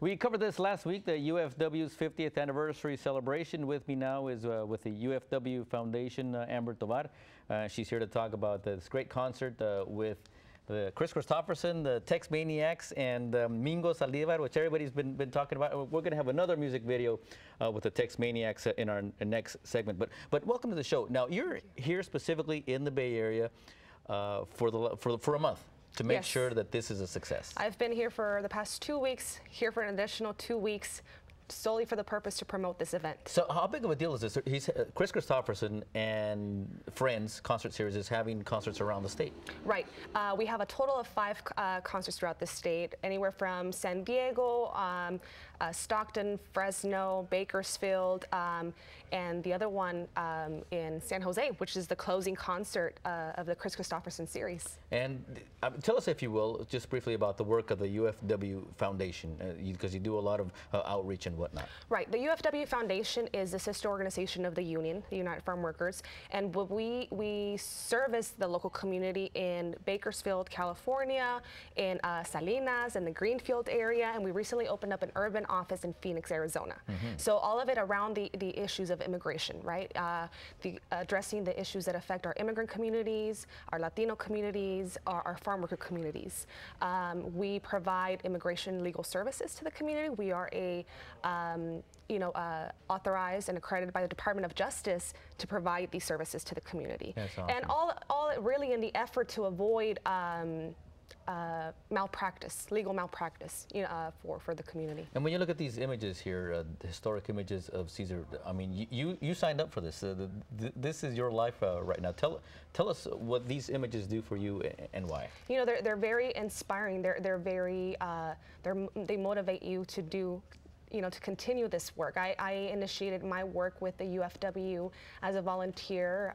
We covered this last week, the UFW's 50th anniversary celebration. With me now is with the UFW Foundation, Ambar Tovar. She's here to talk about this great concert with Kris Kristofferson, the Tex Maniacs, and Mingo Saldivar, which everybody's been talking about. We're going to have another music video with the Tex Maniacs in our next segment. But welcome to the show. Now, you're here specifically in the Bay Area for a month. To make sure that this is a success. I've been here for the past 2 weeks, here for an additional 2 weeks, solely for the purpose to promote this event. So how big of a deal is this? Kris Kristofferson and Friends concert series is having concerts around the state. Right. We have a total of 5 concerts throughout the state, anywhere from San Diego, Stockton, Fresno, Bakersfield, and the other one in San Jose, which is the closing concert of the Kris Kristofferson series. And tell us, if you will, just briefly about the work of the UFW Foundation, because you do a lot of outreach and whatnot. Right. The UFW Foundation is the sister organization of the union, the United Farm Workers, and we service the local community in Bakersfield, California, in Salinas, in the Greenfield area, and we recently opened up an urban office in Phoenix, Arizona. So all of it around the issues of immigration, right? Addressing the issues that affect our immigrant communities, our Latino communities, our farm worker communities. We provide immigration legal services to the community. We are a authorized and accredited by the Department of Justice to provide these services to the community. That's awesome. And all really in the effort to avoid malpractice, legal malpractice, for the community. And when you look at these images here, the historic images of Caesar, I mean, you signed up for this. This is your life right now. Tell us what these images do for you and why. You know, they're very inspiring. They're very they motivate you to do. To continue this work. I initiated my work with the UFW as a volunteer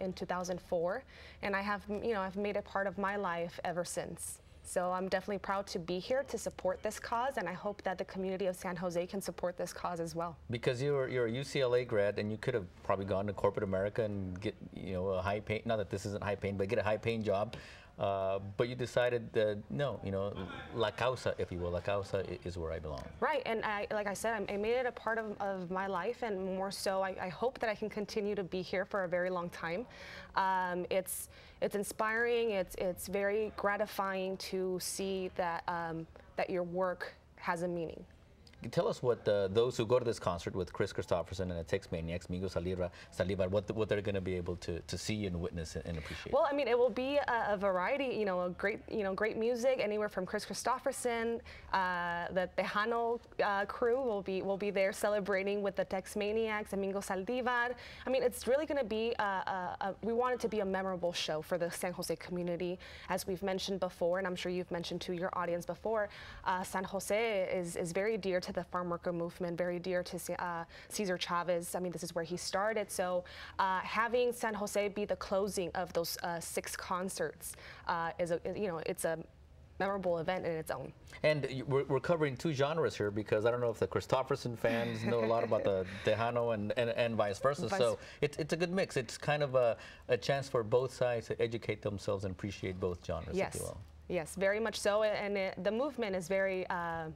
in 2004, and I've made it part of my life ever since. So I'm definitely proud to be here to support this cause, and I hope that the community of San Jose can support this cause as well. Because you're a UCLA grad, and you could have probably gone to corporate America and get a high pay. Not that this isn't high paying, but get a high paying job. But you decided that no, la causa, if you will, la causa is where I belong. Right, and like I said, I made it a part of my life, and more so, I hope that I can continue to be here for a very long time. It's inspiring. It's very gratifying to see that that your work has a meaning. Tell us what those who go to this concert with Kris Kristofferson and the Tex Maniacs, Mingo Saldivar, what they're going to be able to see and witness and appreciate. Well, I mean, it will be a variety, a great music, anywhere from Kris Kristofferson, the Tejano crew will be there celebrating with the Tex Maniacs and Mingo Saldivar. I mean, it's really going to be we want it to be a memorable show for the San Jose community, as we've mentioned before, and I'm sure you've mentioned to your audience before. San Jose is very dear to the farm worker movement, very dear to Cesar Chavez. I mean, this is where he started. So having San Jose be the closing of those 6 concerts it's a memorable event in its own. And we're covering 2 genres here, because I don't know if the Kristofferson fans know a lot about the Tejano and vice versa. So it's a good mix. It's kind of a chance for both sides to educate themselves and appreciate both genres, if you will. Yes, very much so, and the movement is very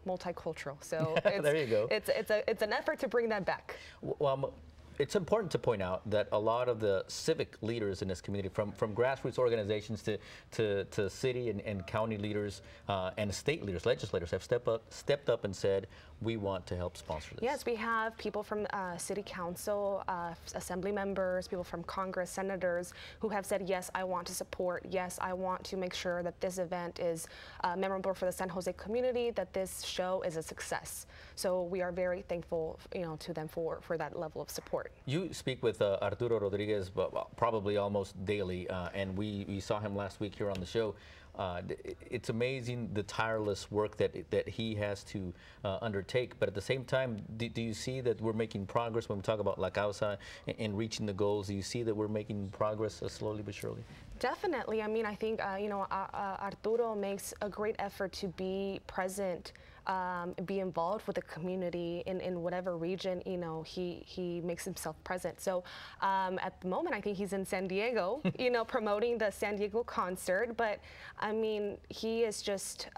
multicultural. So there you go. It's an effort to bring that back. Well, it's important to point out that a lot of the civic leaders in this community, from grassroots organizations to city and county leaders and state leaders, legislators, have stepped up and said, we want to help sponsor this. Yes, we have people from city council, assembly members, people from Congress, senators, who have said, yes, I want to support, yes, I want to make sure that this event is memorable for the San Jose community, that this show is a success. So we are very thankful, to them for that level of support. You speak with Arturo Rodriguez probably almost daily, and we saw him last week here on the show. It's amazing the tireless work that he has to undertake, but at the same time, do you see that we're making progress when we talk about La Causa and reaching the goals? Do you see that we're making progress slowly but surely? Definitely. I mean, I think Arturo makes a great effort to be present, be involved with the community in whatever region he makes himself present. So at the moment, I think he's in San Diego, promoting the San Diego concert. But I mean, he is just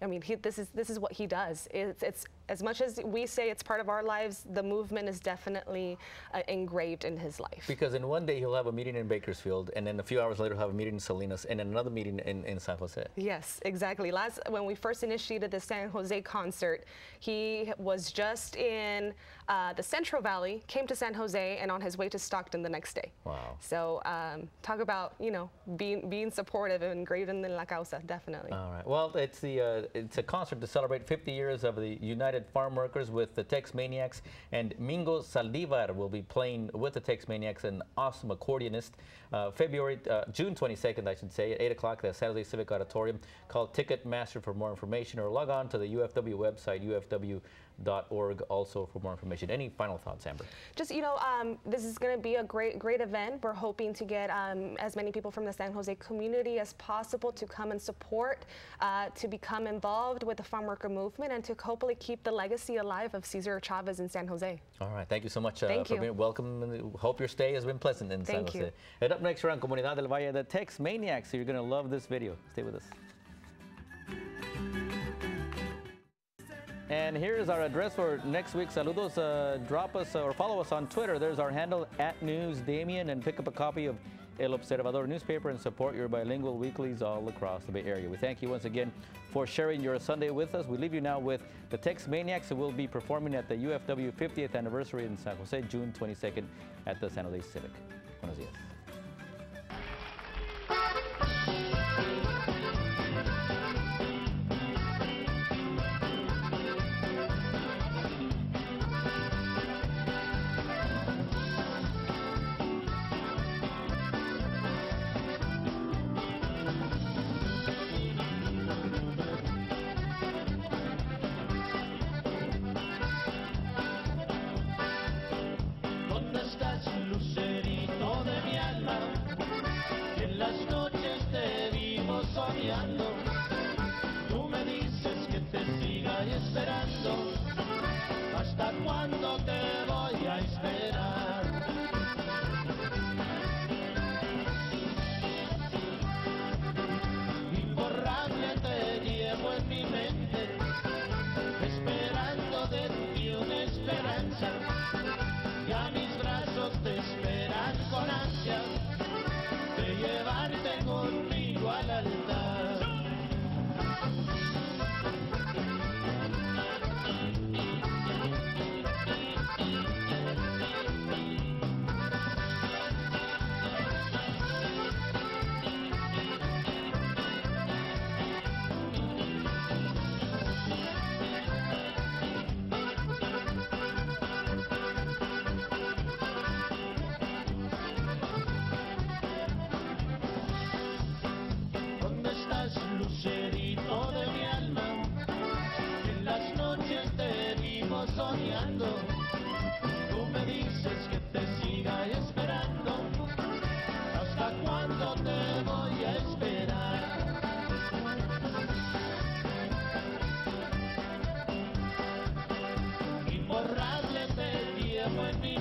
I mean, this is what he does. It's as much as we say it's part of our lives, the movement is definitely engraved in his life. Because in one day he'll have a meeting in Bakersfield, and then a few hours later he'll have a meeting in Salinas, and then another meeting in San Jose. Yes, exactly. When we first initiated the San Jose concert, he was just in the Central Valley, came to San Jose, and on his way to Stockton the next day. Wow. So talk about, you know, being supportive and engraved in la causa, definitely. All right. Well, it's a concert to celebrate 50 years of the United Farm Workers with the Tex Maniacs, and Mingo Saldivar will be playing with the Tex Maniacs, an awesome accordionist. June 22nd, I should say, at 8 o'clock at the San Jose Civic Auditorium. Call Ticketmaster for more information, or log on to the UFW website, ufw.org, also for more information. Any final thoughts, Amber? Just, you know, this is going to be a great event. We're hoping to get as many people from the San Jose community as possible to come and support, to become involved with the farm worker movement, and to hopefully keep the legacy alive of Cesar Chavez in San Jose. All right. Thank you so much Thank for you. being welcome. Hope your stay has been pleasant in San Jose. And up next, we're on Comunidad del Valle, the Tex Maniacs. So you're going to love this video. Stay with us. And here's our address for next week. Saludos. Drop us or follow us on Twitter. There's our handle, @NewsDamian, and pick up a copy of El Observador newspaper and support your bilingual weeklies all across the Bay Area. We thank you once again for sharing your Sunday with us. We leave you now with the Tex Maniacs, who will be performing at the UFW 50th anniversary in San Jose, June 22nd at the San Jose Civic. Buenos días. Tú me dices que te siga esperando, ¿hasta cuándo te voy a esperar? Imborrable te llevo en mi mente, esperando de ti una esperanza, ya mis brazos te esperan con ansia, de llevarte conmigo al altar. Lucerito de mi alma, en las noches te vivo soñando. Tú me dices que te siga esperando, ¿hasta cuándo te voy a esperar? Imborrable te llevo en mi